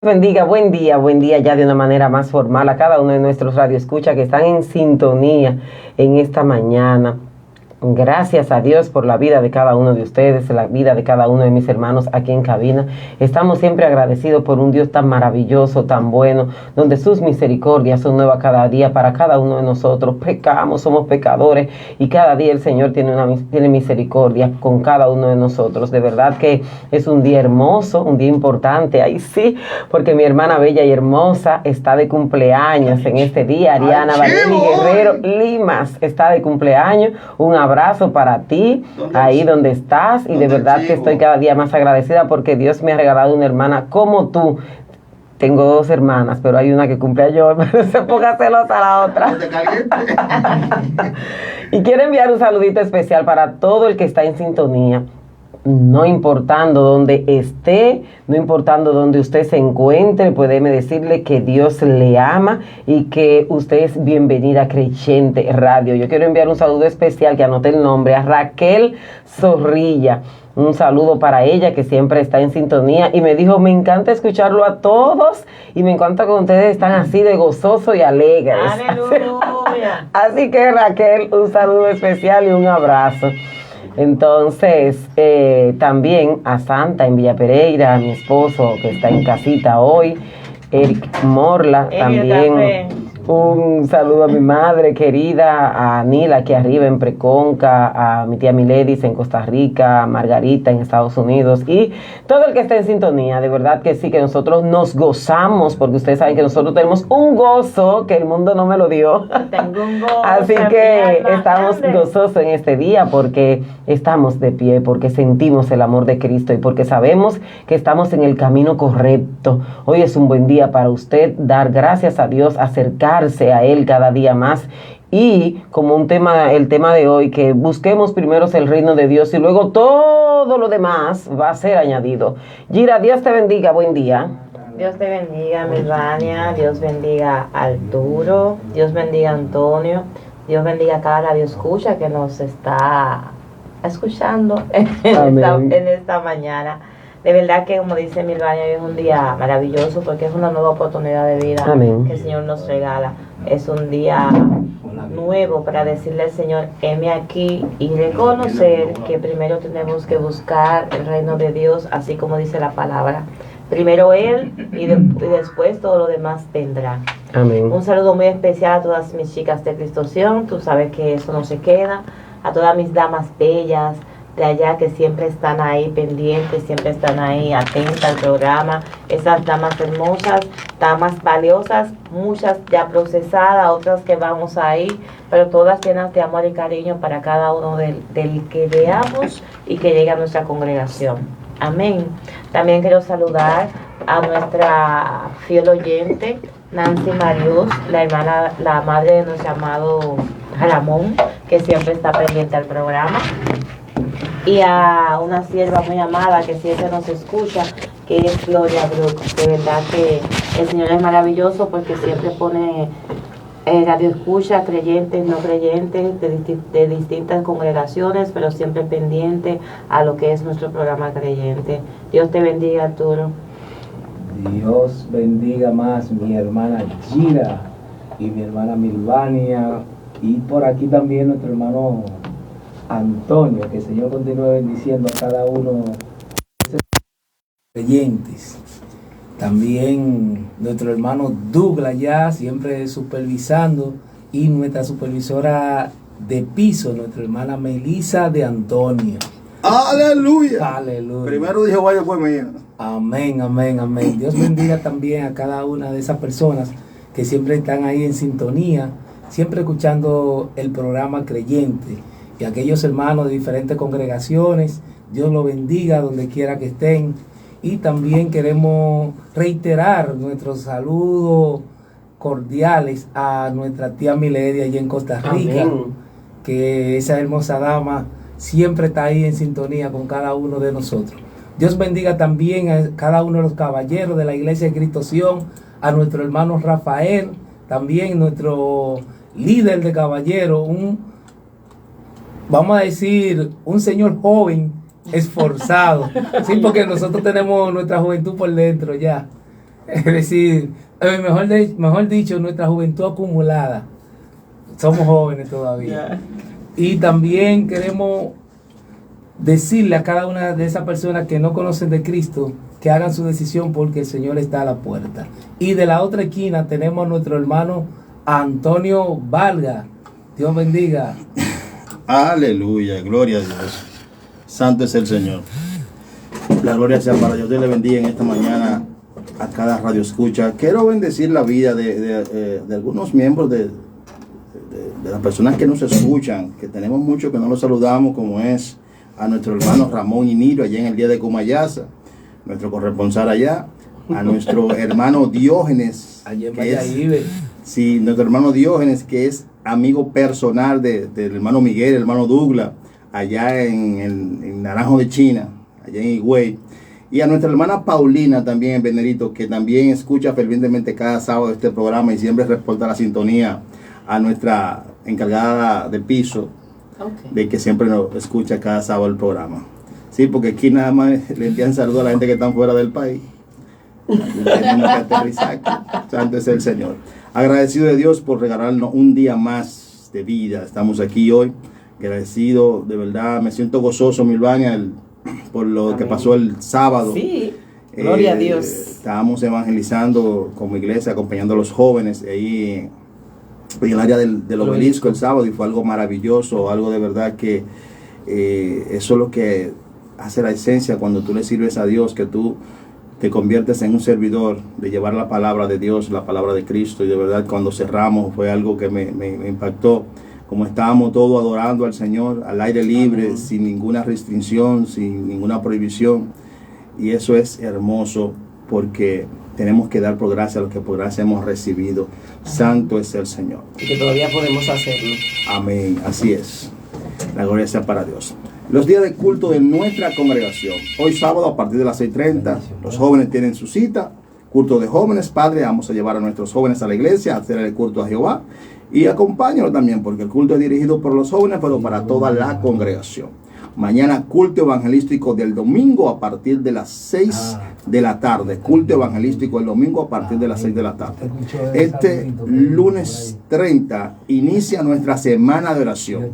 Bendiga, buen día ya de una manera más formal a cada uno de nuestros radioescuchas que están en sintonía en esta mañana. Gracias a Dios por la vida de cada uno de ustedes, la vida de cada uno de mis hermanos aquí en cabina. Estamos siempre agradecidos por un Dios tan maravilloso, tan bueno, donde sus misericordias son nuevas cada día para cada uno de nosotros. Pecamos, somos pecadores y cada día el Señor tiene misericordia con cada uno de nosotros. De verdad que es un día hermoso, un día importante. Ahí sí, porque mi hermana bella y hermosa está de cumpleaños en este día. Ariana Valeni Guerrero Limas está de cumpleaños. Un abrazo para ti, ahí donde estás, y de verdad que estoy cada día más agradecida porque Dios me ha regalado una hermana como tú. Tengo dos hermanas, pero hay una que cumple ayer, pero se ponga celosa la otra. Y quiero enviar un saludito especial para todo el que está en sintonía. No importando dónde esté, no importando dónde usted se encuentre, puede decirle que Dios le ama y que usted es bienvenida a Creyente Radio. Yo quiero enviar un saludo especial, que anoté el nombre, a Raquel Zorrilla. Un saludo para ella, que siempre está en sintonía y me dijo: me encanta escucharlo a todos y me encanta que ustedes están así de gozosos y alegres. ¡Aleluya! Así que, Raquel, un saludo especial y un abrazo. Entonces, también a Santa en Villa Pereira, a mi esposo que está en casita hoy, Eric Morla, también un saludo a mi madre querida, a Nila aquí arriba en Preconca, a mi tía Miledis en Costa Rica, a Margarita en Estados Unidos y todo el que esté en sintonía. De verdad que sí, que nosotros nos gozamos, porque ustedes saben que nosotros tenemos un gozo que el mundo no me lo dio. Tengo un gozo. Así que estamos gozosos en este día porque estamos de pie, porque sentimos el amor de Cristo y porque sabemos que estamos en el camino correcto. Hoy es un buen día para usted dar gracias a Dios, acercarse a Él cada día más. Y como el tema de hoy, que busquemos primero el reino de Dios y luego todo lo demás va a ser añadido. Gira, Dios te bendiga, buen día. Dios te bendiga, Milvania, Dios bendiga a Arturo, Dios bendiga a Antonio, Dios bendiga a cada radioescucha que nos está escuchando en esta mañana. De verdad que, como dice Milvania, es un día maravilloso porque es una nueva oportunidad de vida. Amén. Que el Señor nos regala. Es un día nuevo para decirle al Señor: heme aquí, y reconocer que primero tenemos que buscar el reino de Dios, así como dice la palabra. Primero Él y después todo lo demás vendrá. Amén. Un saludo muy especial a todas mis chicas de Cristoción. Tú sabes que eso no se queda. A todas mis damas bellas de allá que siempre están ahí pendientes, siempre están ahí atentas al programa. Esas damas hermosas, damas valiosas, muchas ya procesadas, otras que vamos ahí, pero todas llenas de amor y cariño para cada uno del que veamos y que llegue a nuestra congregación. Amén. También quiero saludar a nuestra fiel oyente, Nancy Marius, la hermana, la madre de nuestro amado Ramón, que siempre está pendiente al programa. Y a una sierva muy amada que siempre nos escucha, que es Gloria Brook. De verdad que el Señor es maravilloso porque siempre pone radio escucha, creyentes, no creyentes, de distintas congregaciones, pero siempre pendiente a lo que es nuestro programa creyente. Dios te bendiga, Arturo. Dios bendiga más mi hermana Gira y mi hermana Milvania, y por aquí también nuestro hermano Antonio. Que el Señor continúe bendiciendo a cada uno de los creyentes. También nuestro hermano Douglas ya siempre supervisando, y nuestra supervisora de piso, nuestra hermana Melissa de Antonio. Aleluya. Aleluya. Primero dijo vaya, después mía. Amén, amén, amén. Dios bendiga también a cada una de esas personas que siempre están ahí en sintonía, siempre escuchando el programa Creyente. Y aquellos hermanos de diferentes congregaciones, Dios los bendiga donde quiera que estén. Y también queremos reiterar nuestros saludos cordiales a nuestra tía Miledia allá en Costa Rica. Amén. Que esa hermosa dama siempre está ahí en sintonía con cada uno de nosotros. Dios bendiga también a cada uno de los caballeros de la Iglesia de Cristo Sion, a nuestro hermano Rafael, también nuestro líder de caballeros, vamos a decir, un señor joven, esforzado. Sí, porque nosotros tenemos nuestra juventud por dentro ya. Es decir, mejor dicho, nuestra juventud acumulada. Somos jóvenes todavía. Y también queremos decirle a cada una de esas personas que no conocen de Cristo que hagan su decisión porque el Señor está a la puerta. Y de la otra esquina tenemos a nuestro hermano Antonio Valga. Dios bendiga. Aleluya, gloria a Dios. Santo es el Señor. La gloria sea para Dios. Dios le bendiga en esta mañana a cada radio escucha. Quiero bendecir la vida de algunos miembros de las personas que nos escuchan, que tenemos mucho que no los saludamos, como es a nuestro hermano Ramón Iniro allá en el día de Comayasa, nuestro corresponsal allá, a nuestro hermano Diógenes, nuestro hermano Diógenes, que es amigo personal del hermano Miguel, el hermano Douglas, allá en Naranjo de China, allá en Higüey, y a nuestra hermana Paulina también en Venerito, que también escucha fervientemente cada sábado este programa y siempre reporta la sintonía a nuestra encargada de piso, de que siempre nos escucha cada sábado el programa. Sí, porque aquí nada más le envían saludos a la gente que están fuera del país. Tenemos que aterrizar aquí. Santo es el Señor. Agradecido de Dios por regalarnos un día más de vida. Estamos aquí hoy. Agradecido, de verdad, me siento gozoso, Milvania, por lo Amén. Que pasó el sábado. Sí, gloria a Dios. Estábamos evangelizando como iglesia, acompañando a los jóvenes ahí en el área del obelisco el sábado, y fue algo maravilloso, algo de verdad que eso es lo que hace la esencia cuando tú le sirves a Dios, que tú te conviertes en un servidor de llevar la palabra de Dios, la palabra de Cristo. Y de verdad cuando cerramos fue algo que me impactó, como estábamos todos adorando al Señor al aire libre, sin ninguna restricción, sin ninguna prohibición, y eso es hermoso porque tenemos que dar por gracia lo que por gracia hemos recibido. Santo es el Señor. Y que todavía podemos hacerlo. Amén, así es. La gloria sea para Dios. Los días de culto de nuestra congregación. Hoy sábado a partir de las 6:30, los jóvenes tienen su cita. Culto de jóvenes, Padre, vamos a llevar a nuestros jóvenes a la iglesia a hacer el culto a Jehová. Y acompáñanos también, porque el culto es dirigido por los jóvenes, pero para toda la congregación. Mañana culto evangelístico del domingo a partir de las 6 de la tarde. Culto evangelístico el domingo a partir de las 6 de la tarde. Este lunes 30 inicia nuestra semana de oración.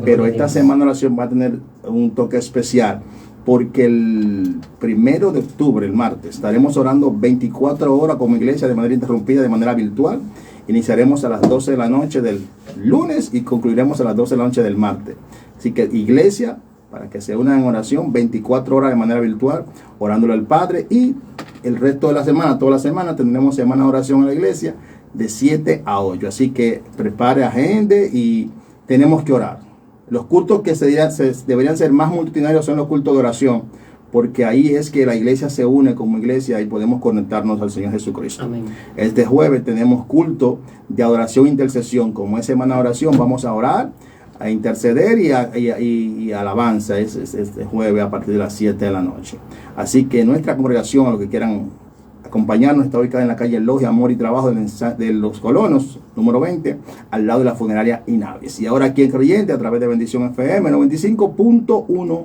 Pero esta semana de oración va a tener un toque especial, porque el 1 de octubre, el martes, estaremos orando 24 horas como iglesia de manera interrumpida, de manera virtual. Iniciaremos a las 12 de la noche del lunes y concluiremos a las 12 de la noche del martes. Así que iglesia, para que se unan en oración, 24 horas de manera virtual, orándole al Padre, y el resto de la semana, toda la semana, tendremos semana de oración en la iglesia de 7 a 8. Así que prepare agenda y tenemos que orar. Los cultos que deberían ser más multitudinarios son los cultos de oración, porque ahí es que la iglesia se une como iglesia y podemos conectarnos al Señor Jesucristo. Amén. Este jueves tenemos culto de adoración e intercesión. Como es semana de oración, vamos a orar, a interceder y alabanza este jueves a partir de las 7 de la noche. Así que nuestra congregación, a los que quieran acompañarnos, está ubicada en la calle Logia, Amor y Trabajo de los Colonos, número 20, al lado de la funeraria Inavis. Y ahora aquí en Creyente, a través de Bendición FM 95.1,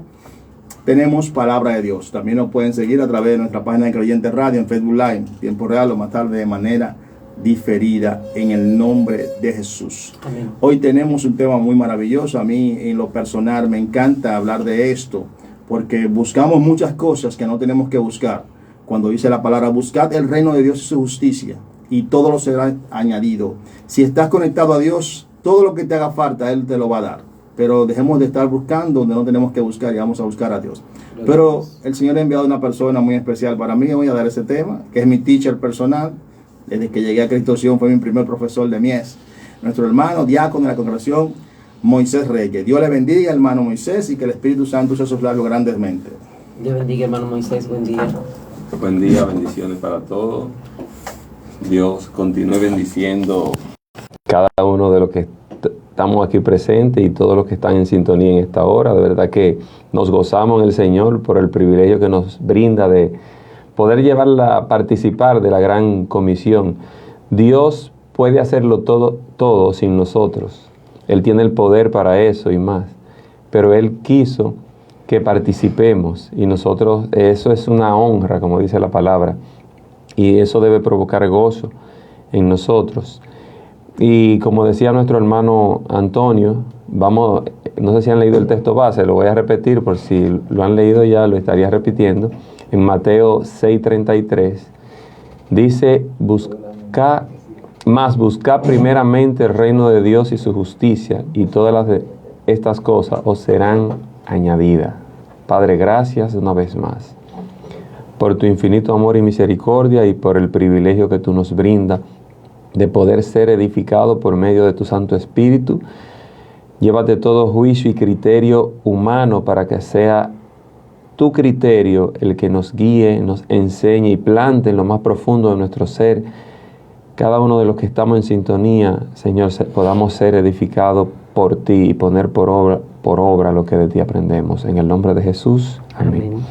tenemos Palabra de Dios. También nos pueden seguir a través de nuestra página de Creyente Radio en Facebook Live, tiempo real o más tarde de manera diferida, en el nombre de Jesús. Amén. Hoy tenemos un tema muy maravilloso. A mí en lo personal me encanta hablar de esto, porque buscamos muchas cosas que no tenemos que buscar. Cuando dice la palabra, buscad el reino de Dios y su justicia, y todo lo será añadido. Si estás conectado a Dios, todo lo que te haga falta, Él te lo va a dar. Pero dejemos de estar buscando donde no tenemos que buscar, y vamos a buscar a Dios. Pero el Señor ha enviado una persona muy especial para mí. Voy a dar ese tema, que es mi teacher personal. Desde que llegué a Cristo Sion fue mi primer profesor de mies. Nuestro hermano, diácono de la congregación, Moisés Reyes. Dios le bendiga, hermano Moisés, y que el Espíritu Santo use sus labios grandemente. Dios bendiga, hermano Moisés. Buen día. Buen día, bendiciones para todos. Dios continúe bendiciendo cada uno de los que estamos aquí presentes y todos los que están en sintonía en esta hora. De verdad que nos gozamos en el Señor por el privilegio que nos brinda de poder llevarla a participar de la gran comisión. Dios puede hacerlo todo sin nosotros. Él tiene el poder para eso y más. Pero Él quiso que participemos, y nosotros, eso es una honra, como dice la palabra. y eso debe provocar gozo en nosotros. Y como decía nuestro hermano Antonio, no sé si han leído el texto base, lo voy a repetir por si lo han leído ya, lo estaría repitiendo. En Mateo 6:33 dice, buscad primeramente el reino de Dios y su justicia, y todas estas cosas os serán añadidas. Padre, gracias una vez más por tu infinito amor y misericordia y por el privilegio que tú nos brindas de poder ser edificado por medio de tu Santo Espíritu. Llévate todo juicio y criterio humano para que sea tu criterio el que nos guíe, nos enseñe y plante en lo más profundo de nuestro ser. Cada uno de los que estamos en sintonía, Señor, podamos ser edificados por ti y poner por obra lo que de ti aprendemos. En el nombre de Jesús. Amén.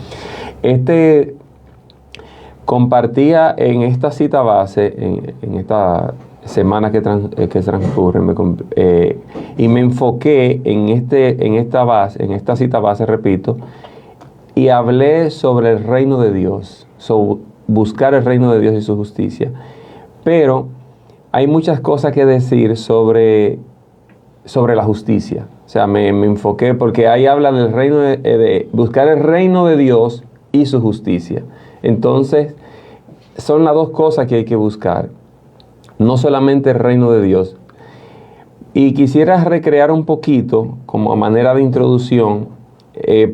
Compartía en esta cita base, en esta semana que transcurre, y me enfoqué en esta cita base, repito, y hablé sobre el reino de Dios, sobre buscar el reino de Dios y su justicia. Pero hay muchas cosas que decir sobre la justicia. O sea, me enfoqué porque ahí habla del reino de buscar el reino de Dios y su justicia. Entonces, son las dos cosas que hay que buscar, no solamente el reino de Dios. Y quisiera recrear un poquito, como a manera de introducción,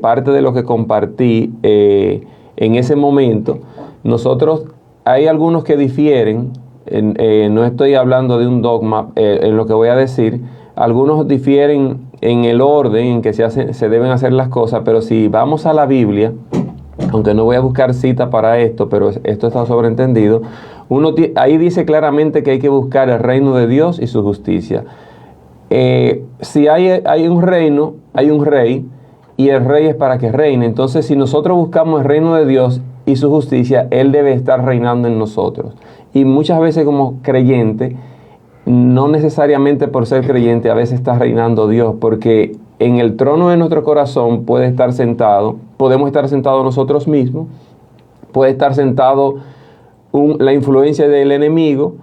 parte de lo que compartí en ese momento. Hay algunos que difieren, no estoy hablando de un dogma en lo que voy a decir. Algunos difieren en el orden en que se deben hacer las cosas, pero si vamos a la Biblia, aunque no voy a buscar cita para esto, pero esto está sobreentendido, ahí dice claramente que hay que buscar el reino de Dios y su justicia. Si hay un reino, hay un rey, y el rey es para que reine. Entonces, si nosotros buscamos el reino de Dios y su justicia, Él debe estar reinando en nosotros. Y muchas veces como creyente, no necesariamente por ser creyente, a veces está reinando Dios, porque en el trono de nuestro corazón podemos estar sentados nosotros mismos, puede estar sentado la influencia del enemigo,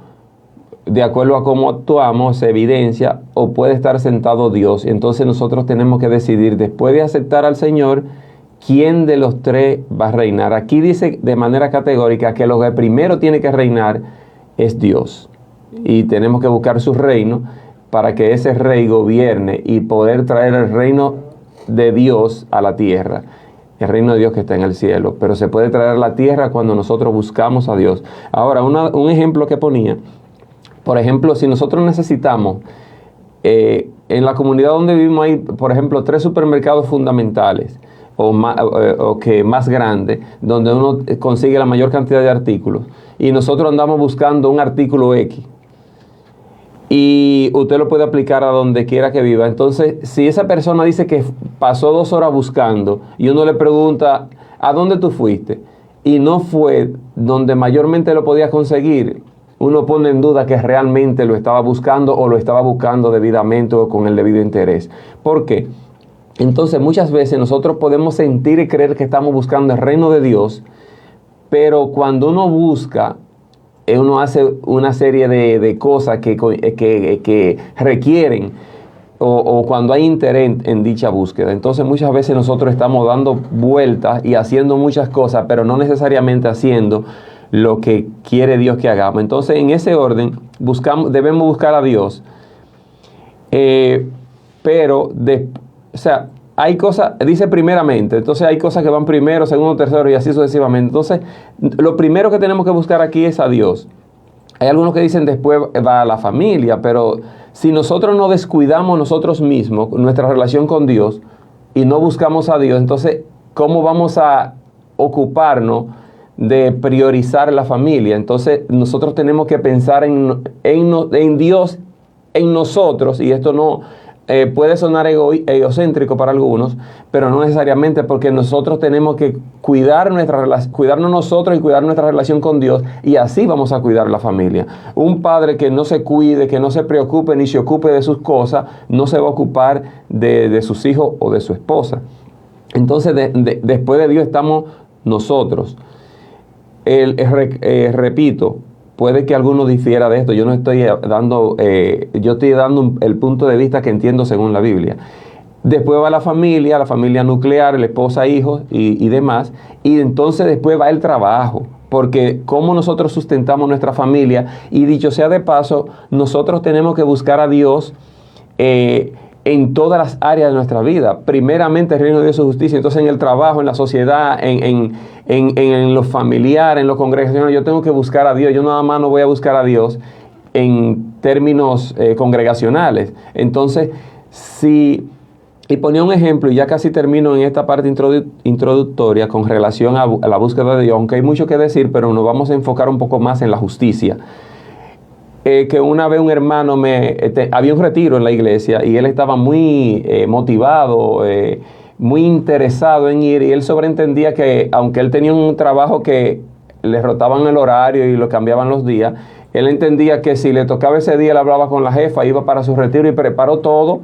de acuerdo a cómo actuamos, se evidencia, o puede estar sentado Dios. Entonces nosotros tenemos que decidir, después de aceptar al Señor, quién de los tres va a reinar. Aquí dice de manera categórica que lo que primero tiene que reinar es Dios. Y tenemos que buscar su reino para que ese rey gobierne y poder traer el reino de Dios a la tierra. El reino de Dios que está en el cielo. Pero se puede traer a la tierra cuando nosotros buscamos a Dios. Ahora, un ejemplo que ponía. Por ejemplo, si nosotros necesitamos, en la comunidad donde vivimos hay, por ejemplo, 3 supermercados fundamentales o más grandes, donde uno consigue la mayor cantidad de artículos. Y nosotros andamos buscando un artículo X. Y usted lo puede aplicar a donde quiera que viva. Entonces, si esa persona dice que pasó 2 horas buscando y uno le pregunta, ¿a dónde tú fuiste? Y no fue donde mayormente lo podía conseguir, uno pone en duda que realmente lo estaba buscando o lo estaba buscando debidamente o con el debido interés. ¿Por qué? Entonces, muchas veces nosotros podemos sentir y creer que estamos buscando el reino de Dios, pero cuando uno busca, uno hace una serie de cosas que requieren o cuando hay interés en dicha búsqueda. Entonces muchas veces nosotros estamos dando vueltas y haciendo muchas cosas, pero no necesariamente haciendo lo que quiere Dios que hagamos. Entonces, en ese orden, debemos buscar a Dios. Hay cosas, dice primeramente, entonces hay cosas que van primero, segundo, tercero y así sucesivamente. Entonces, lo primero que tenemos que buscar aquí es a Dios. Hay algunos que dicen después va a la familia, pero si nosotros no descuidamos nosotros mismos, nuestra relación con Dios, y no buscamos a Dios, entonces, ¿cómo vamos a ocuparnos de priorizar la familia? Entonces nosotros tenemos que pensar en Dios, en nosotros, y esto no puede sonar egocéntrico para algunos, pero no necesariamente, porque nosotros tenemos que cuidarnos nosotros y cuidar nuestra relación con Dios, y así vamos a cuidar la familia. Un padre que no se cuide, que no se preocupe ni se ocupe de sus cosas, no se va a ocupar de sus hijos o de su esposa. Entonces después de Dios estamos nosotros. repito, puede que alguno difiera de esto. Yo no estoy dando, yo estoy dando el punto de vista que entiendo según la Biblia. Después va la familia nuclear, la esposa, hijos y demás. Y entonces después va el trabajo. Porque cómo nosotros sustentamos nuestra familia. Y dicho sea de paso, nosotros tenemos que buscar a Dios en todas las áreas de nuestra vida. Primeramente el reino de Dios y su justicia. Entonces en el trabajo, en la sociedad, en lo familiar, en lo congregacional, yo tengo que buscar a Dios. Yo nada más no voy a buscar a Dios en términos congregacionales. Entonces, y ponía un ejemplo, y ya casi termino en esta parte introductoria con relación a la búsqueda de Dios, aunque hay mucho que decir, pero nos vamos a enfocar un poco más en la justicia. Que una vez un hermano había un retiro en la iglesia y él estaba muy motivado, muy interesado en ir, y él sobreentendía que aunque él tenía un trabajo que le rotaban el horario y lo cambiaban los días, él entendía que si le tocaba ese día, él hablaba con la jefa, iba para su retiro y preparó todo,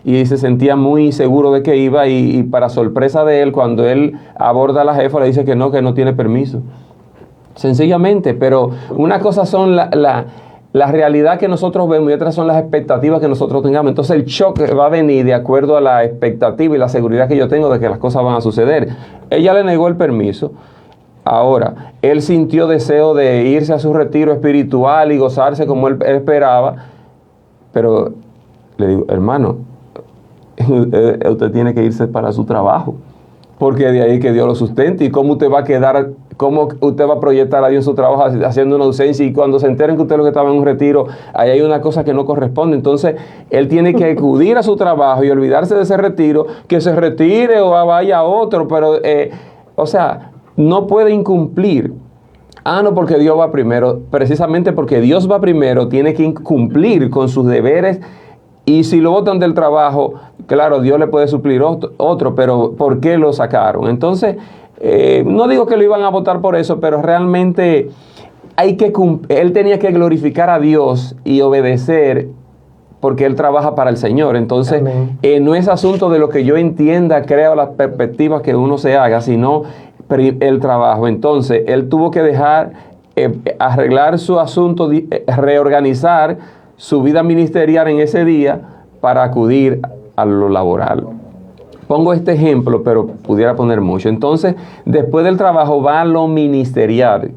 y se sentía muy seguro de que iba, y para sorpresa de él, cuando él aborda a la jefa, le dice que no tiene permiso. Sencillamente, pero una cosa son la realidad que nosotros vemos y otras son las expectativas que nosotros tengamos. Entonces el shock va a venir de acuerdo a la expectativa y la seguridad que yo tengo de que las cosas van a suceder. Ella le negó el permiso. Ahora, él sintió deseo de irse a su retiro espiritual y gozarse como él esperaba, pero le digo, hermano, usted tiene que irse para su trabajo, porque de ahí que Dios lo sustente. ¿Y cómo usted va a quedar, cómo usted va a proyectar a Dios en su trabajo haciendo una ausencia? Y cuando se enteren que usted lo que estaba en un retiro, ahí hay una cosa que no corresponde. Entonces, él tiene que acudir a su trabajo y olvidarse de ese retiro, que se retire o vaya a otro, pero, o sea, no puede incumplir. No, porque Dios va primero. Precisamente porque Dios va primero, tiene que cumplir con sus deberes. Y si lo botan del trabajo, claro, Dios le puede suplir otro, pero ¿por qué lo sacaron? Entonces, no digo que lo iban a votar por eso, pero realmente él tenía que glorificar a Dios y obedecer, porque él trabaja para el Señor. Entonces, no es asunto de lo que yo entienda, creo, las perspectivas que uno se haga, sino el trabajo. Entonces, él tuvo que dejar, arreglar su asunto, reorganizar su vida ministerial en ese día para acudir a lo laboral. Pongo este ejemplo, pero pudiera poner mucho. Entonces, después del trabajo va a lo ministerial,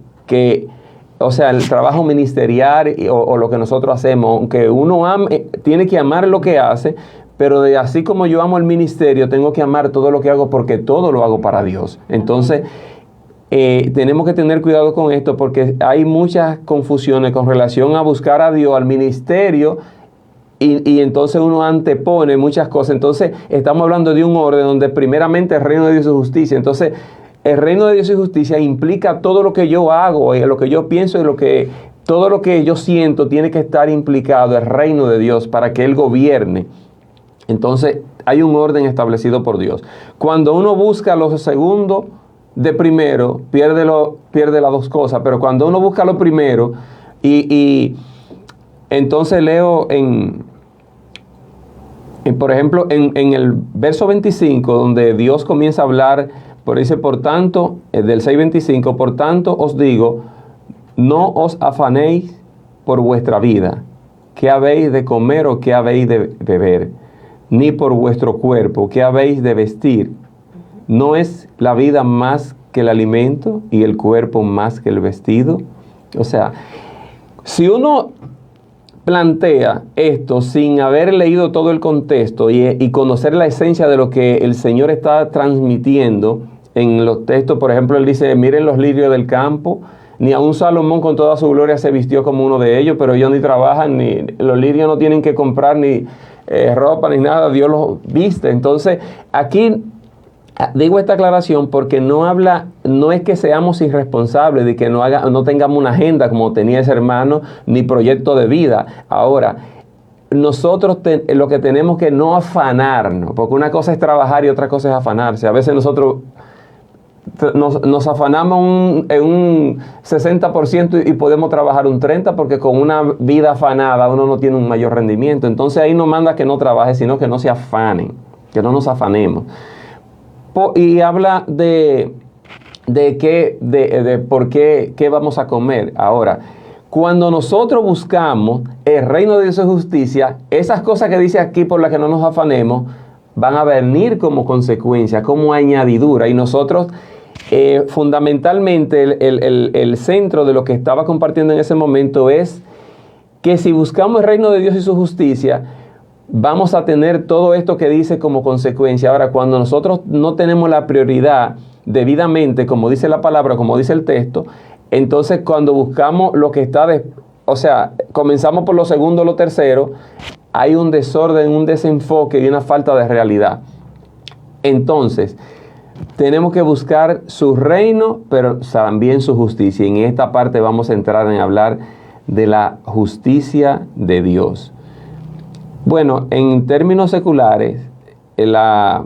o sea, el trabajo ministerial o lo que nosotros hacemos, aunque uno tiene que amar lo que hace, pero así como yo amo el ministerio, tengo que amar todo lo que hago, porque todo lo hago para Dios. Entonces, tenemos que tener cuidado con esto, porque hay muchas confusiones con relación a buscar a Dios, al ministerio, y entonces uno antepone muchas cosas. Entonces estamos hablando de un orden donde primeramente el reino de Dios y justicia. Entonces el reino de Dios y justicia implica todo lo que yo hago, lo que yo pienso, y todo lo que yo siento tiene que estar implicado el reino de Dios para que Él gobierne. Entonces hay un orden establecido por Dios. Cuando uno busca lo segundo de primero, pierde las dos cosas. Pero cuando uno busca lo primero, y entonces leo por ejemplo, en el verso 25, donde Dios comienza a hablar, dice, por tanto, del 6:25, por tanto os digo, no os afanéis por vuestra vida, qué habéis de comer o qué habéis de beber, ni por vuestro cuerpo, qué habéis de vestir. ¿No es la vida más que el alimento y el cuerpo más que el vestido? O sea, si uno plantea esto sin haber leído todo el contexto y conocer la esencia de lo que el Señor está transmitiendo en los textos, por ejemplo, Él dice, miren los lirios del campo, ni aun Salomón con toda su gloria se vistió como uno de ellos, pero ellos ni trabajan, ni los lirios no tienen que comprar ni ropa ni nada, Dios los viste. Entonces, aquí digo esta aclaración porque no es que seamos irresponsables, de que no tengamos una agenda como tenía ese hermano, ni proyecto de vida. Ahora, nosotros lo que tenemos que no afanarnos, porque una cosa es trabajar y otra cosa es afanarse. A veces nosotros nos afanamos en un 60% y podemos trabajar un 30%, porque con una vida afanada uno no tiene un mayor rendimiento. Entonces ahí no manda que no trabaje, sino que no se afanen, que no nos afanemos. Y habla de de por qué vamos a comer. Ahora, cuando nosotros buscamos el reino de Dios y justicia, esas cosas que dice aquí por las que no nos afanemos, van a venir como consecuencia, como añadidura. Y nosotros, fundamentalmente, el centro de lo que estaba compartiendo en ese momento es que si buscamos el reino de Dios y su justicia, vamos a tener todo esto que dice como consecuencia. Ahora, cuando nosotros no tenemos la prioridad debidamente, como dice la palabra, como dice el texto, entonces cuando buscamos lo que está, o sea, comenzamos por lo segundo o lo tercero, hay un desorden, un desenfoque y una falta de realidad. Entonces, tenemos que buscar su reino, pero también su justicia. Y en esta parte vamos a entrar en hablar de la justicia de Dios. Bueno, en términos seculares, la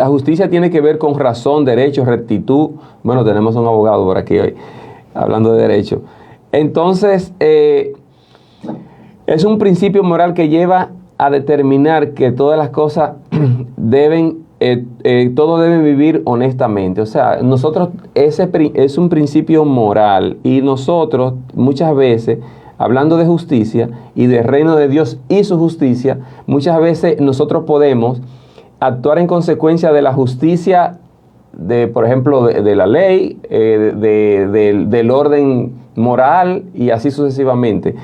justicia tiene que ver con razón, derecho, rectitud. Bueno, tenemos un abogado por aquí hoy, hablando de derecho. Entonces, es un principio moral que lleva a determinar que todas las cosas todos deben vivir honestamente. O sea, nosotros, ese es un principio moral, y nosotros muchas veces, hablando de justicia y del reino de Dios y su justicia, muchas veces nosotros podemos actuar en consecuencia de la justicia, por ejemplo, de la ley, del orden moral y así sucesivamente.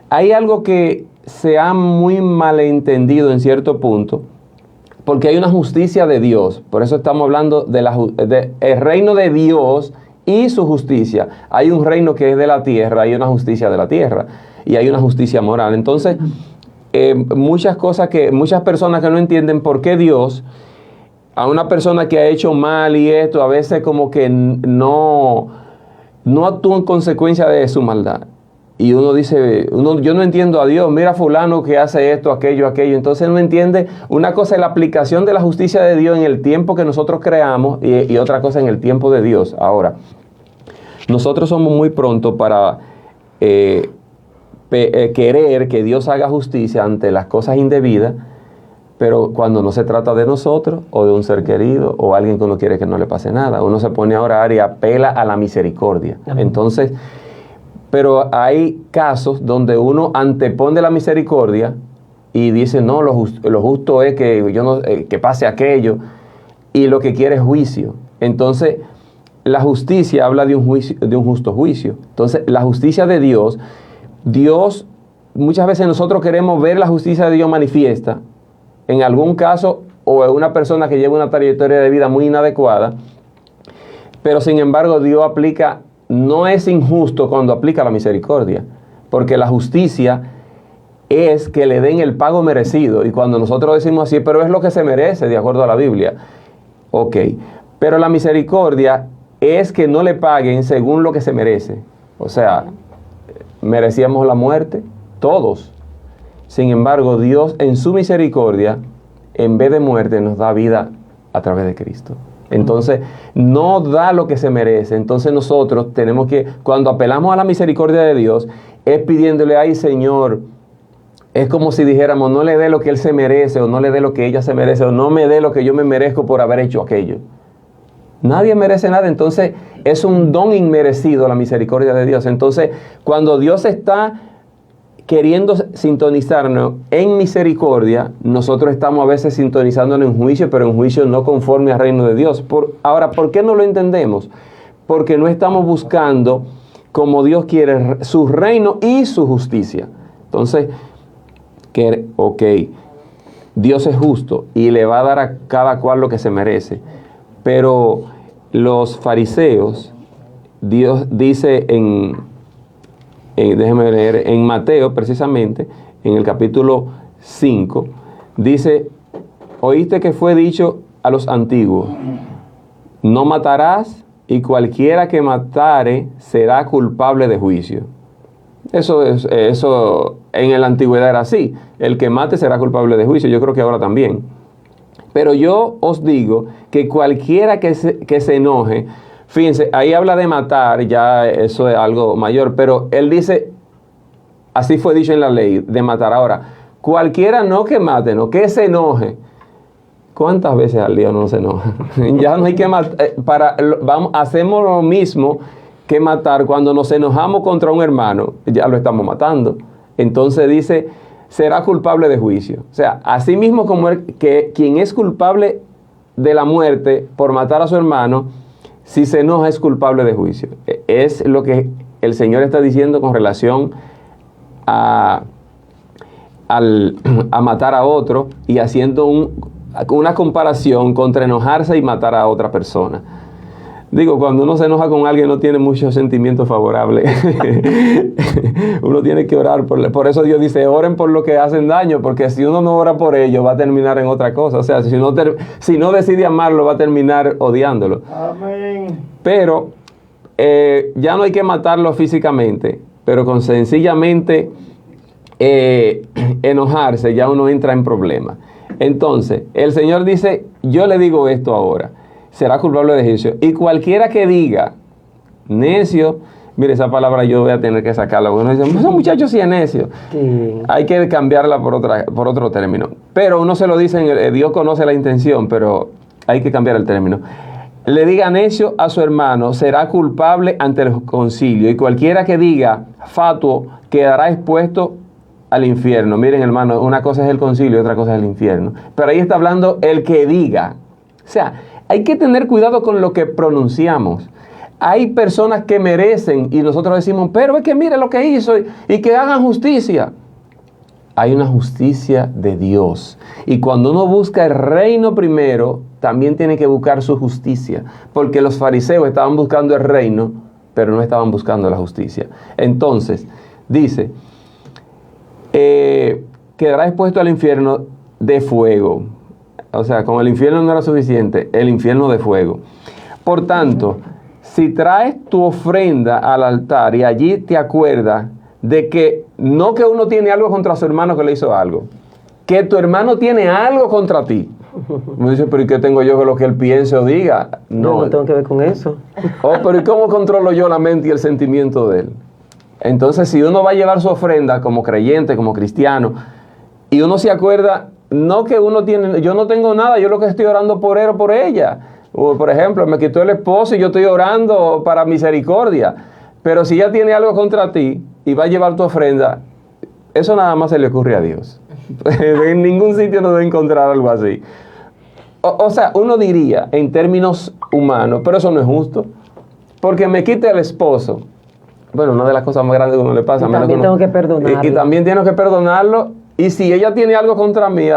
Hay algo que se ha muy malentendido en cierto punto, porque hay una justicia de Dios. Por eso estamos hablando del reino de Dios y su justicia. Hay un reino que es de la tierra, hay una justicia de la tierra y hay una justicia moral. Entonces, muchas personas que no entienden por qué Dios, a una persona que ha hecho mal y esto, a veces como que no actúa en consecuencia de su maldad. Y uno dice, yo no entiendo a Dios, mira fulano que hace esto, aquello. Entonces no entiende. Una cosa es la aplicación de la justicia de Dios en el tiempo que nosotros creamos y otra cosa en el tiempo de Dios. Ahora, nosotros somos muy prontos para querer que Dios haga justicia ante las cosas indebidas, pero cuando no se trata de nosotros o de un ser querido o alguien que uno quiere que no le pase nada, uno se pone a orar y apela a la misericordia. Entonces, pero hay casos donde uno antepone la misericordia y dice, no, lo justo es que que pase aquello, y lo que quiere es juicio. Entonces, la justicia habla de un justo juicio. Entonces, la justicia de Dios, muchas veces nosotros queremos ver la justicia de Dios manifiesta en algún caso o en una persona que lleva una trayectoria de vida muy inadecuada, pero sin embargo Dios no es injusto cuando aplica la misericordia, porque la justicia es que le den el pago merecido, y cuando nosotros decimos así, pero es lo que se merece de acuerdo a la Biblia, ok, pero la misericordia es que no le paguen según lo que se merece. O sea, merecíamos la muerte, todos. Sin embargo, Dios en su misericordia, en vez de muerte, nos da vida a través de Cristo. Entonces, no da lo que se merece. Entonces nosotros tenemos que, cuando apelamos a la misericordia de Dios, es pidiéndole, ay Señor, es como si dijéramos, no le dé lo que Él se merece, o no le dé lo que ella se merece, o no me dé lo que yo me merezco por haber hecho aquello. Nadie merece nada. Entonces, es un don inmerecido la misericordia de Dios. Entonces, cuando Dios está queriendo sintonizarnos en misericordia, nosotros estamos a veces sintonizándonos en juicio, pero en juicio no conforme al reino de Dios. Ahora, ¿por qué no lo entendemos? Porque no estamos buscando, como Dios quiere, su reino y su justicia. Entonces, Dios es justo y le va a dar a cada cual lo que se merece. Pero los fariseos, Dios dice déjeme leer, en Mateo precisamente, en el capítulo 5, dice, oíste que fue dicho a los antiguos, no matarás, y cualquiera que matare será culpable de juicio. Eso en la antigüedad era así, el que mate será culpable de juicio, yo creo que ahora también. Pero yo os digo que cualquiera que se enoje, fíjense, ahí habla de matar, ya eso es algo mayor, pero él dice, así fue dicho en la ley, de matar. Ahora, cualquiera no que mate, no que se enoje, ¿Cuántas veces al día uno se enoja? Ya no hay que matar, hacemos lo mismo que matar cuando nos enojamos contra un hermano, ya lo estamos matando. Entonces dice, será culpable de juicio. O sea, así mismo como que quien es culpable de la muerte por matar a su hermano, si se enoja es culpable de juicio. Es lo que el Señor está diciendo con relación a matar a otro y haciendo una comparación contra enojarse y matar a otra persona. Digo, cuando uno se enoja con alguien no tiene muchos sentimientos favorables. Uno tiene que orar. Por eso Dios dice, oren por lo que hacen daño, porque si uno no ora por ello va a terminar en otra cosa. O sea, si no decide amarlo va a terminar odiándolo. Amén. Pero ya no hay que matarlo físicamente, pero con sencillamente enojarse ya uno entra en problemas. Entonces, el Señor dice, yo le digo esto ahora, será culpable de juicio. Y cualquiera que diga, necio, mire, esa palabra yo voy a tener que sacarla, porque uno dice, ese muchacho sí es necio. Sí. Hay que cambiarla por otro término. Pero uno se lo dice, Dios conoce la intención, pero hay que cambiar el término. Le diga necio a su hermano, será culpable ante el concilio. Y cualquiera que diga fatuo, quedará expuesto al infierno. Miren, hermano, una cosa es el concilio y otra cosa es el infierno. Pero ahí está hablando el que diga. O sea, hay que tener cuidado con lo que pronunciamos. Hay personas que merecen y nosotros decimos, pero es que mire lo que hizo y que hagan justicia. Hay una justicia de Dios. Y cuando uno busca el reino primero, también tiene que buscar su justicia. Porque los fariseos estaban buscando el reino, pero no estaban buscando la justicia. Entonces, dice, quedará expuesto al infierno de fuego. O sea, con el infierno no era suficiente, el infierno de fuego. Por tanto, si traes tu ofrenda al altar y allí te acuerdas de que no que uno tiene algo contra su hermano que le hizo algo, que tu hermano tiene algo contra ti. Me dice, pero ¿y qué tengo yo con lo que él piense o diga? No tengo que ver con eso. Oh, pero ¿y cómo controlo yo la mente y el sentimiento de él? Entonces, si uno va a llevar su ofrenda como creyente, como cristiano, y uno se acuerda, no que uno tiene, yo no tengo nada, yo lo que estoy orando por él o por ella. O, por ejemplo, me quitó el esposo y yo estoy orando para misericordia. Pero si ella tiene algo contra ti y va a llevar tu ofrenda, eso nada más se le ocurre a Dios. En ningún sitio no debe encontrar algo así. O sea, uno diría en términos humanos, pero eso no es justo. Porque me quita el esposo. Bueno, una de las cosas más grandes que uno le pasa. Y también tengo que perdonarlo. Y también tengo que perdonarlo. Y si ella tiene algo contra mí,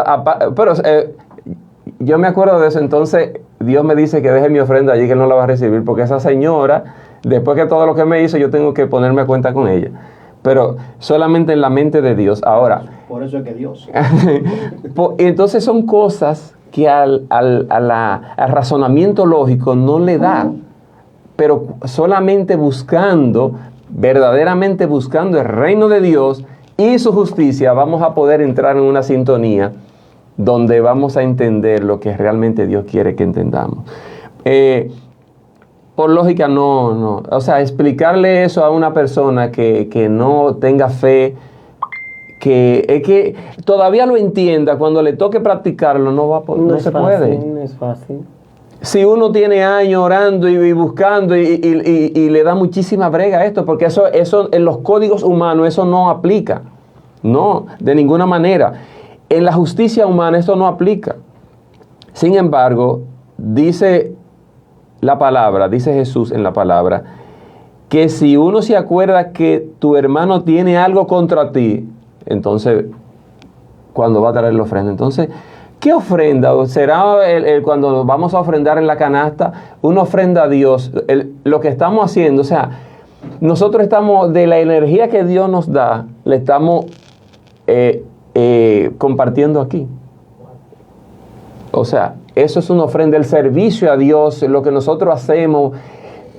pero yo me acuerdo de eso, entonces Dios me dice que deje mi ofrenda allí, que no la va a recibir, porque esa señora, después que todo lo que me hizo, yo tengo que ponerme a cuenta con ella. Pero solamente en la mente de Dios. Ahora. Por eso es que Dios. Entonces son cosas que al razonamiento lógico no le da. Pero solamente verdaderamente buscando el reino de Dios y su justicia, vamos a poder entrar en una sintonía donde vamos a entender lo que realmente Dios quiere que entendamos. Por lógica no. O sea, explicarle eso a una persona que no tenga fe, que todavía lo entienda, cuando le toque practicarlo, no se puede. No es fácil. Si uno tiene años orando y buscando y le da muchísima brega a esto, porque eso en los códigos humanos eso no aplica. No, de ninguna manera. En la justicia humana esto no aplica. Sin embargo, dice la palabra, dice Jesús en la palabra, que si uno se acuerda que tu hermano tiene algo contra ti, entonces, cuando va a traer la ofrenda, entonces, ¿qué ofrenda? ¿Será cuando vamos a ofrendar en la canasta una ofrenda a Dios? Lo que estamos haciendo, o sea, nosotros estamos, de la energía que Dios nos da, le estamos compartiendo aquí. O sea, eso es una ofrenda, el servicio a Dios, lo que nosotros hacemos,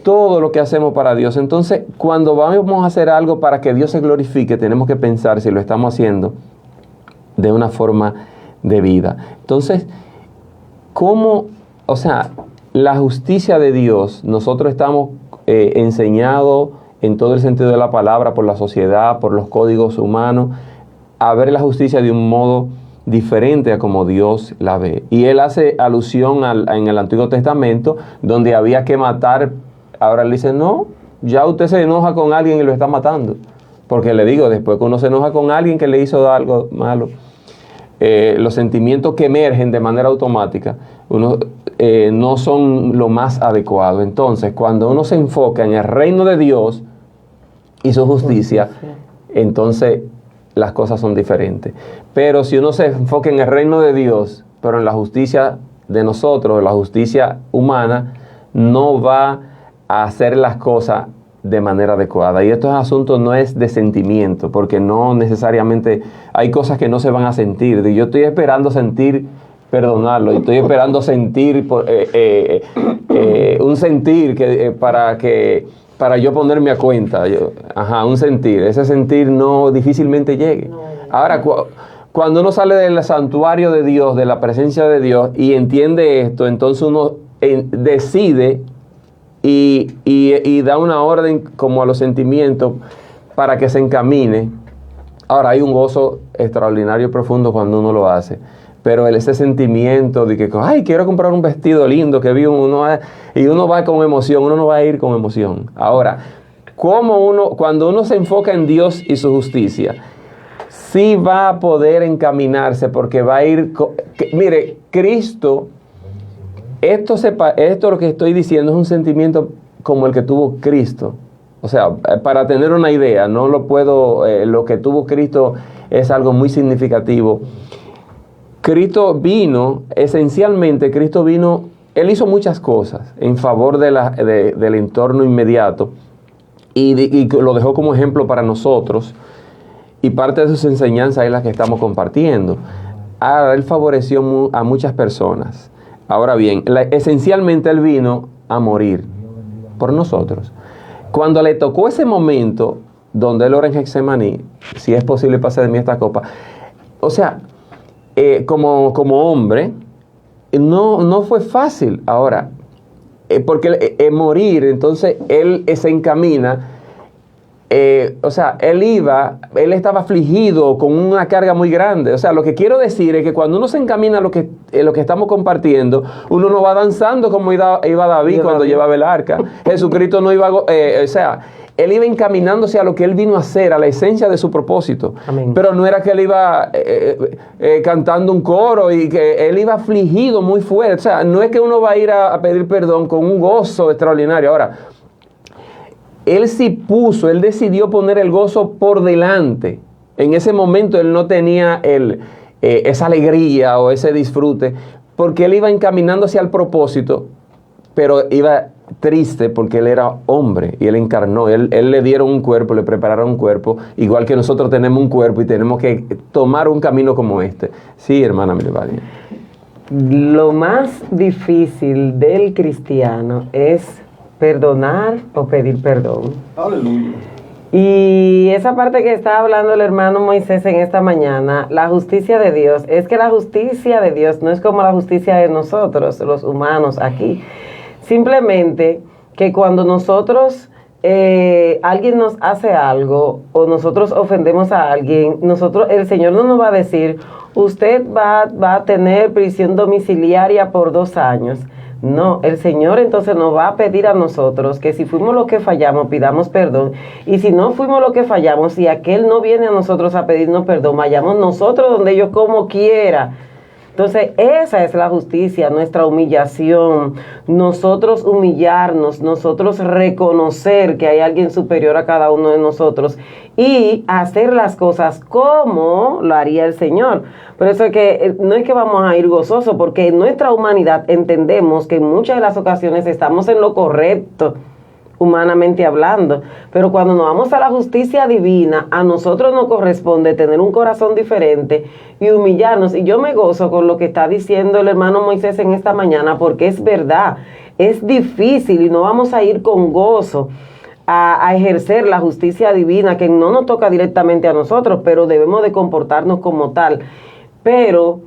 todo lo que hacemos para Dios. Entonces, cuando vamos a hacer algo para que Dios se glorifique, tenemos que pensar si lo estamos haciendo de una forma de vida. Entonces, ¿cómo? O sea, la justicia de Dios, nosotros estamos enseñados en todo el sentido de la palabra, por la sociedad, por los códigos humanos, a ver la justicia de un modo diferente a como Dios la ve. Y él hace alusión en el Antiguo Testamento, donde había que matar. Ahora él dice, no, ya usted se enoja con alguien y lo está matando. Porque le digo, después que uno se enoja con alguien que le hizo algo malo, los sentimientos que emergen de manera automática no son lo más adecuado. Entonces, cuando uno se enfoca en el reino de Dios y su justicia, entonces las cosas son diferentes. Pero si uno se enfoca en el reino de Dios, pero en la justicia de nosotros, la justicia humana, no va a hacer las cosas de manera adecuada. Y estos asuntos no es de sentimiento, porque no necesariamente hay cosas que no se van a sentir. Yo estoy esperando sentir, perdonarlo, y estoy esperando sentir un sentir para yo ponerme a cuenta. Un sentir. Ese sentir no difícilmente llegue. Ahora, cuando uno sale del santuario de Dios, de la presencia de Dios, y entiende esto, entonces uno decide y da una orden como a los sentimientos para que se encamine. Ahora, hay un gozo extraordinario y profundo cuando uno lo hace. Pero ese sentimiento de que, ay, quiero comprar un vestido lindo que vi y uno va con emoción, uno no va a ir con emoción. Ahora, cuando uno se enfoca en Dios y su justicia, sí va a poder encaminarse porque va a ir... Mire, Cristo, esto lo que estoy diciendo es un sentimiento como el que tuvo Cristo. O sea, para tener una idea, no lo puedo... lo que tuvo Cristo es algo muy significativo. Cristo vino, Él hizo muchas cosas en favor del entorno inmediato y lo dejó como ejemplo para nosotros, y parte de sus enseñanzas es la que estamos compartiendo. Ahora, Él favoreció a muchas personas. Ahora bien, esencialmente Él vino a morir por nosotros. Cuando le tocó ese momento donde Él ora en Getsemaní, si es posible pase de mí esta copa, o sea, como hombre, no fue fácil. Ahora, porque morir, entonces Él se encamina, o sea, Él estaba afligido con una carga muy grande. O sea, lo que quiero decir es que cuando uno se encamina a lo que estamos compartiendo, uno no va danzando como iba David cuando llevaba el arca. Jesucristo no iba, o sea, Él iba encaminándose a lo que Él vino a hacer, a la esencia de su propósito. Amén. Pero no era que Él iba cantando un coro y que Él iba afligido muy fuerte. O sea, no es que uno va a ir a pedir perdón con un gozo extraordinario. Ahora, Él decidió poner el gozo por delante. En ese momento Él no tenía esa alegría o ese disfrute, porque Él iba encaminándose al propósito, pero iba triste porque Él era hombre y Él encarnó. Él le dieron un cuerpo, le prepararon un cuerpo, igual que nosotros tenemos un cuerpo y tenemos que tomar un camino como este. Sí, hermana Milvadia. Lo más difícil del cristiano es perdonar o pedir perdón. Aleluya. Y esa parte que está hablando el hermano Moisés en esta mañana, la justicia de Dios, es que la justicia de Dios no es como la justicia de nosotros, los humanos aquí. Simplemente que cuando nosotros, alguien nos hace algo o nosotros ofendemos a alguien, el Señor no nos va a decir, usted va a tener prisión domiciliaria por 2 años. No, el Señor entonces nos va a pedir a nosotros que si fuimos los que fallamos, pidamos perdón. Y si no fuimos los que fallamos, si aquel no viene a nosotros a pedirnos perdón, vayamos nosotros donde ellos como quiera. Entonces, esa es la justicia, nuestra humillación, nosotros humillarnos, nosotros reconocer que hay alguien superior a cada uno de nosotros y hacer las cosas como lo haría el Señor. Por eso es que no es que vamos a ir gozosos, porque en nuestra humanidad entendemos que en muchas de las ocasiones estamos en lo correcto, humanamente hablando, pero cuando nos vamos a la justicia divina, a nosotros nos corresponde tener un corazón diferente y humillarnos. Y yo me gozo con lo que está diciendo el hermano Moisés en esta mañana, porque es verdad, es difícil y no vamos a ir con gozo a ejercer la justicia divina, que no nos toca directamente a nosotros, pero debemos de comportarnos como tal. Pero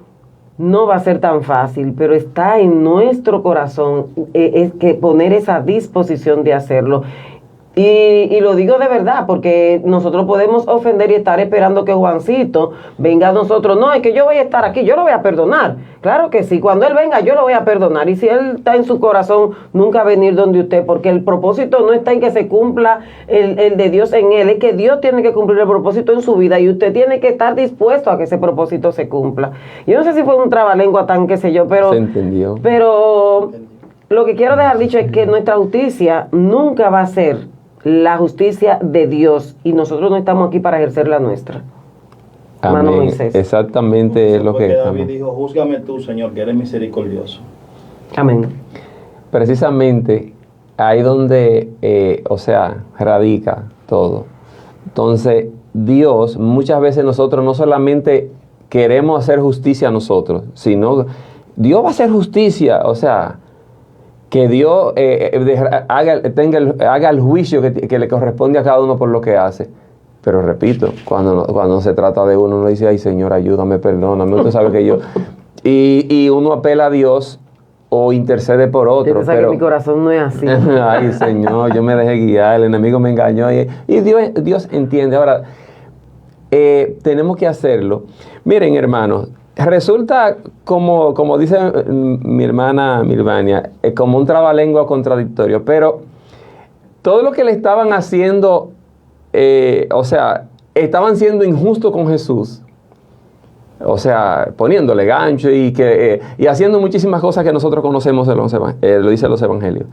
no va a ser tan fácil, pero está en nuestro corazón es que poner esa disposición de hacerlo. Y lo digo de verdad, porque nosotros podemos ofender y estar esperando que Juancito venga a nosotros. No, es que yo voy a estar aquí, yo lo voy a perdonar. Claro que sí, cuando él venga yo lo voy a perdonar. Y si él está en su corazón, nunca venir donde usted, porque el propósito no está en que se cumpla el de Dios en él, es que Dios tiene que cumplir el propósito en su vida y usted tiene que estar dispuesto a que ese propósito se cumpla. Yo no sé si fue un trabalengua tan qué sé yo, pero... Se entendió. Pero lo que quiero dejar dicho es que nuestra justicia nunca va a ser la justicia de Dios y nosotros no estamos aquí para ejercer la nuestra. Hermano Amén. Moisés. Exactamente es lo Porque que David estamos. dijo, júzgame tú, Señor, que eres misericordioso. Amén. Precisamente ahí donde, radica todo. Entonces, Dios, muchas veces nosotros no solamente queremos hacer justicia a nosotros, sino Dios va a hacer justicia, o sea, que Dios haga el juicio que le corresponde a cada uno por lo que hace. Pero repito, cuando se trata de uno dice, ay Señor, ayúdame, perdóname, usted sabe que yo... Y uno apela a Dios o intercede por otro. Usted sabe que mi corazón no es así. Ay Señor, yo me dejé guiar, el enemigo me engañó. Y Dios entiende. Ahora, tenemos que hacerlo. Miren, hermanos, resulta como dice mi hermana Milvania, como un trabalengua contradictorio, pero todo lo que le estaban haciendo, estaban siendo injustos con Jesús, o sea, poniéndole gancho y haciendo muchísimas cosas que nosotros conocemos, lo dicen los evangelios.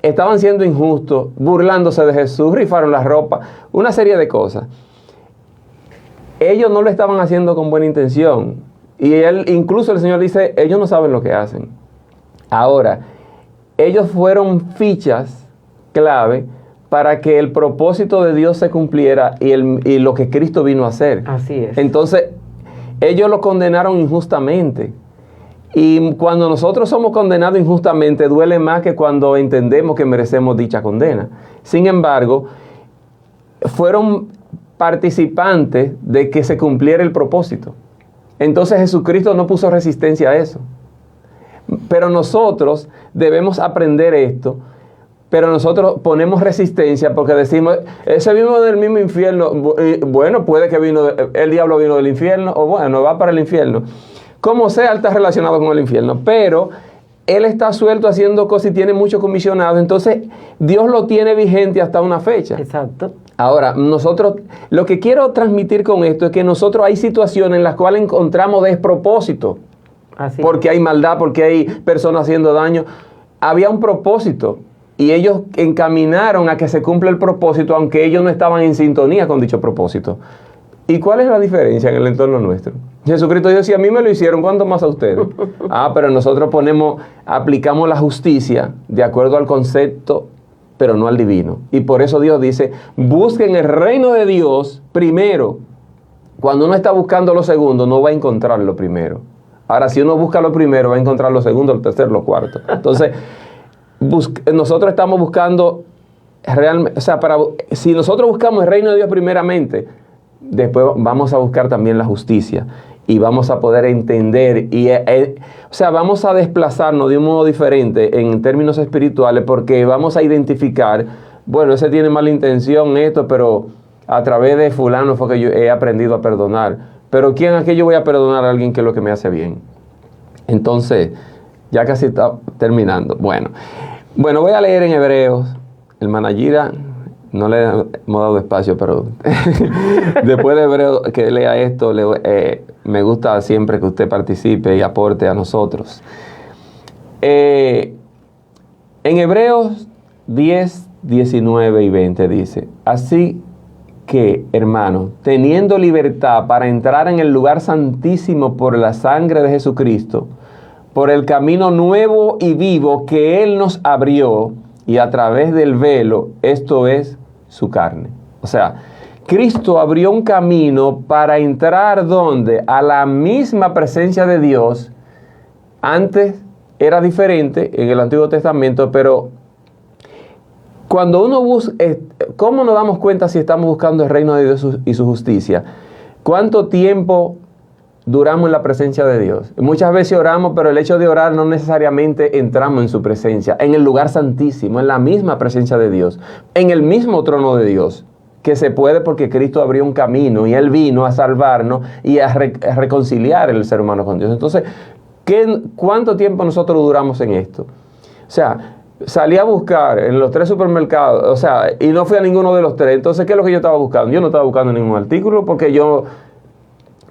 Estaban siendo injustos, burlándose de Jesús, rifaron la ropa, una serie de cosas. Ellos no lo estaban haciendo con buena intención. Y incluso el Señor dice, ellos no saben lo que hacen. Ahora, ellos fueron fichas clave para que el propósito de Dios se cumpliera y lo que Cristo vino a hacer. Así es. Entonces, ellos lo condenaron injustamente. Y cuando nosotros somos condenados injustamente, duele más que cuando entendemos que merecemos dicha condena. Sin embargo, fueron participantes de que se cumpliera el propósito. Entonces Jesucristo no puso resistencia a eso. Pero nosotros debemos aprender esto, pero nosotros ponemos resistencia porque decimos, ese vino del mismo infierno, bueno, puede que el diablo vino del infierno, o bueno, va para el infierno. Como sea, está relacionado con el infierno, pero él está suelto haciendo cosas y tiene muchos comisionados, entonces Dios lo tiene vigente hasta una fecha. Exacto. Ahora, nosotros, lo que quiero transmitir con esto es que nosotros hay situaciones en las cuales encontramos despropósito. Así Porque hay maldad, porque hay personas haciendo daño. Había un propósito y ellos encaminaron a que se cumpla el propósito, aunque ellos no estaban en sintonía con dicho propósito. ¿Y cuál es la diferencia en el entorno nuestro? Jesucristo dijo, si a mí me lo hicieron, ¿cuánto más a ustedes? Pero nosotros aplicamos la justicia de acuerdo al concepto, pero no al divino. Y por eso Dios dice, busquen el reino de Dios primero. Cuando uno está buscando lo segundo, no va a encontrar lo primero. Ahora, si uno busca lo primero, va a encontrar lo segundo, lo tercero, lo cuarto. Entonces, nosotros estamos buscando realmente, si nosotros buscamos el reino de Dios primeramente, después vamos a buscar también la justicia y vamos a poder entender vamos a desplazarnos de un modo diferente en términos espirituales porque vamos a identificar, bueno, ese tiene mala intención pero a través de fulano fue que yo he aprendido a perdonar, pero ¿quién aquí yo voy a perdonar a alguien que es lo que me hace bien? Entonces, ya casi está terminando. Bueno, voy a leer en Hebreos. El Manayira no le hemos dado espacio, pero después de Hebreos que lea esto, me gusta siempre que usted participe y aporte a nosotros. En Hebreos 10, 19 y 20 dice, así que, hermanos, teniendo libertad para entrar en el lugar santísimo por la sangre de Jesucristo, por el camino nuevo y vivo que Él nos abrió y a través del velo, esto es su carne. O sea, Cristo abrió un camino para entrar ¿dónde? A la misma presencia de Dios. Antes era diferente en el Antiguo Testamento, pero cuando uno busca, ¿cómo nos damos cuenta si estamos buscando el reino de Dios y su justicia? ¿Cuánto tiempo duramos en la presencia de Dios. Muchas veces oramos, pero el hecho de orar no necesariamente entramos en su presencia, en el lugar santísimo, en la misma presencia de Dios, en el mismo trono de Dios, que se puede porque Cristo abrió un camino y Él vino a salvarnos y a reconciliar el ser humano con Dios. Entonces, ¿cuánto tiempo nosotros duramos en esto? O sea, salí a buscar en los 3 supermercados, o sea, y no fui a ninguno de los 3. Entonces, ¿qué es lo que yo estaba buscando? Yo no estaba buscando ningún artículo porque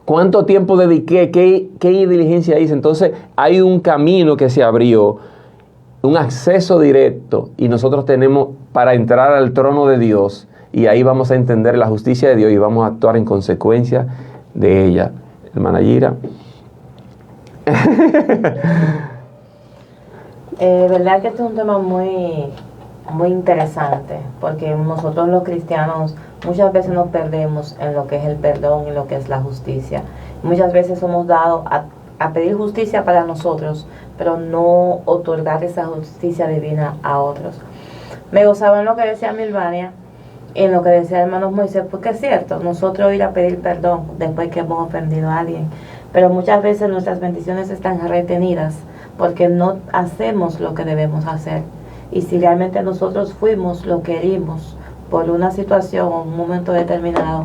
¿cuánto tiempo dediqué? ¿Qué diligencia hice? Entonces, hay un camino que se abrió, un acceso directo, y nosotros tenemos para entrar al trono de Dios, y ahí vamos a entender la justicia de Dios y vamos a actuar en consecuencia de ella. Hermana Yira. Verdad que este es un tema muy, muy interesante, porque nosotros los cristianos muchas veces nos perdemos en lo que es el perdón y lo que es la justicia. Muchas veces somos dados a pedir justicia para nosotros, pero no otorgar esa justicia divina a otros. Me gozaba en lo que decía Milvania, en lo que decía el hermano Moisés, porque es cierto, nosotros ir a pedir perdón después que hemos ofendido a alguien, pero muchas veces nuestras bendiciones están retenidas porque no hacemos lo que debemos hacer. Y si realmente nosotros fuimos lo que herimos por una situación o un momento determinado,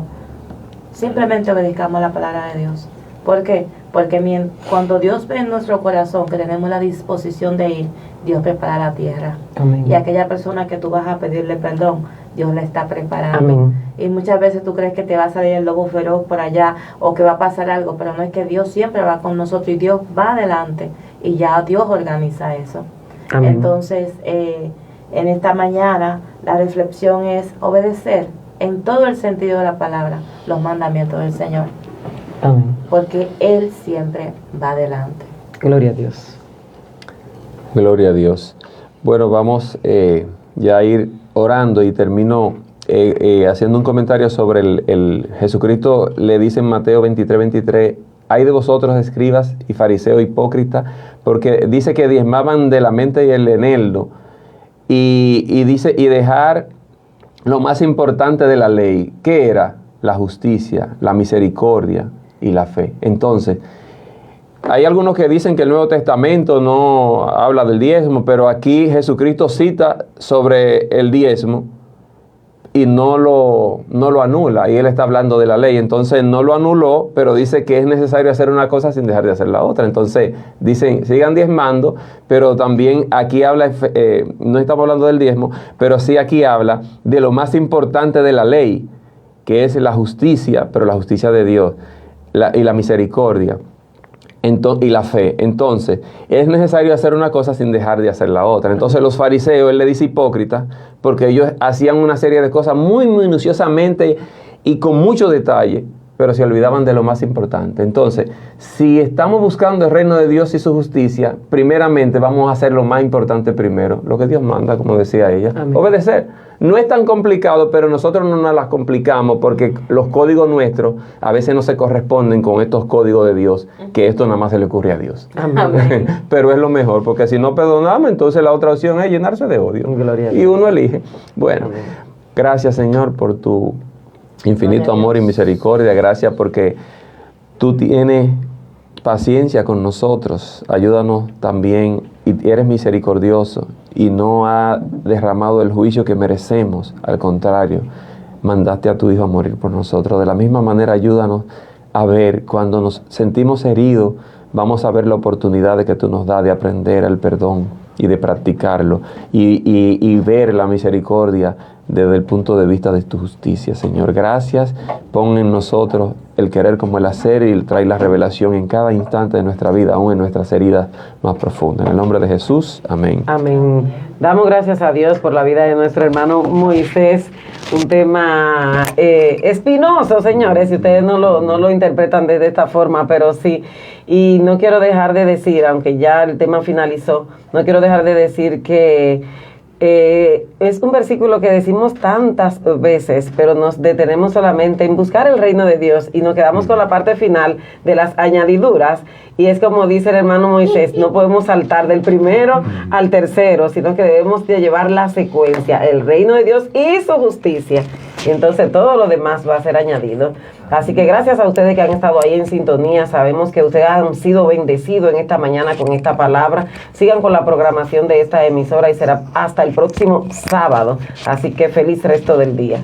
simplemente obedezcamos la palabra de Dios. ¿Por qué? Porque cuando Dios ve en nuestro corazón que tenemos la disposición de ir, Dios prepara la tierra. Amén. Y aquella persona que tú vas a pedirle perdón, Dios la está preparando. Amén. Y muchas veces tú crees que te va a salir el lobo feroz por allá o que va a pasar algo, pero no, es que Dios siempre va con nosotros y Dios va adelante y ya Dios organiza eso. Amén. Entonces, en esta mañana la reflexión es obedecer en todo el sentido de la palabra los mandamientos del Señor. Amén. Porque Él siempre va adelante. Gloria a Dios. Gloria a Dios. Bueno, vamos ya a ir orando y termino haciendo un comentario sobre el Jesucristo le dice en Mateo 23:23, hay de vosotros escribas y fariseos hipócritas, porque dice que diezmaban de la mente y el eneldo, y dice, y dejar lo más importante de la ley, ¿qué era? La justicia, la misericordia y la fe. Entonces, hay algunos que dicen que el Nuevo Testamento no habla del diezmo, pero aquí Jesucristo cita sobre el diezmo y no lo anula, y Él está hablando de la ley. Entonces no lo anuló, pero dice que es necesario hacer una cosa sin dejar de hacer la otra. Entonces dicen, sigan diezmando, pero también aquí habla, no estamos hablando del diezmo, pero sí aquí habla de lo más importante de la ley, que es la justicia, pero la justicia de Dios, y la misericordia. Y la fe. Entonces, es necesario hacer una cosa sin dejar de hacer la otra. Entonces, los fariseos, él le dice hipócritas, porque ellos hacían una serie de cosas muy minuciosamente y con mucho detalle, pero se olvidaban de lo más importante. Entonces, si estamos buscando el reino de Dios y su justicia, primeramente vamos a hacer lo más importante primero, lo que Dios manda, como decía ella. Amén. Obedecer. No es tan complicado, pero nosotros no nos las complicamos porque los códigos nuestros a veces no se corresponden con estos códigos de Dios, que esto nada más se le ocurre a Dios. Amén. Pero es lo mejor, porque si no perdonamos, entonces la otra opción es llenarse de odio. Gloria a y Dios. uno elige. Bueno, amén. Gracias, Señor, por tu infinito amor y misericordia. Gracias porque tú tienes paciencia con nosotros. Ayúdanos también, y eres misericordioso y no ha derramado el juicio que merecemos. Al contrario, mandaste a tu Hijo a morir por nosotros. De la misma manera, ayúdanos a ver cuando nos sentimos heridos, vamos a ver la oportunidad de que tú nos das de aprender el perdón y de practicarlo y ver la misericordia desde el punto de vista de tu justicia, Señor. Gracias. Pon en nosotros el querer como el hacer y trae la revelación en cada instante de nuestra vida, aún en nuestras heridas más profundas. En el nombre de Jesús, amén. Amén. Damos gracias a Dios por la vida de nuestro hermano Moisés. Un tema espinoso, señores, si ustedes no lo interpretan de esta forma, pero sí. Y no quiero dejar de decir, aunque ya el tema finalizó, no quiero dejar de decir que es un versículo que decimos tantas veces, pero nos detenemos solamente en buscar el reino de Dios y nos quedamos con la parte final de las añadiduras, y es como dice el hermano Moisés, no podemos saltar del primero al tercero, sino que debemos de llevar la secuencia, el reino de Dios y su justicia, y entonces todo lo demás va a ser añadido. Así que gracias a ustedes que han estado ahí en sintonía. Sabemos que ustedes han sido bendecidos en esta mañana con esta palabra. Sigan con la programación de esta emisora y será hasta el próximo sábado. Así que feliz resto del día.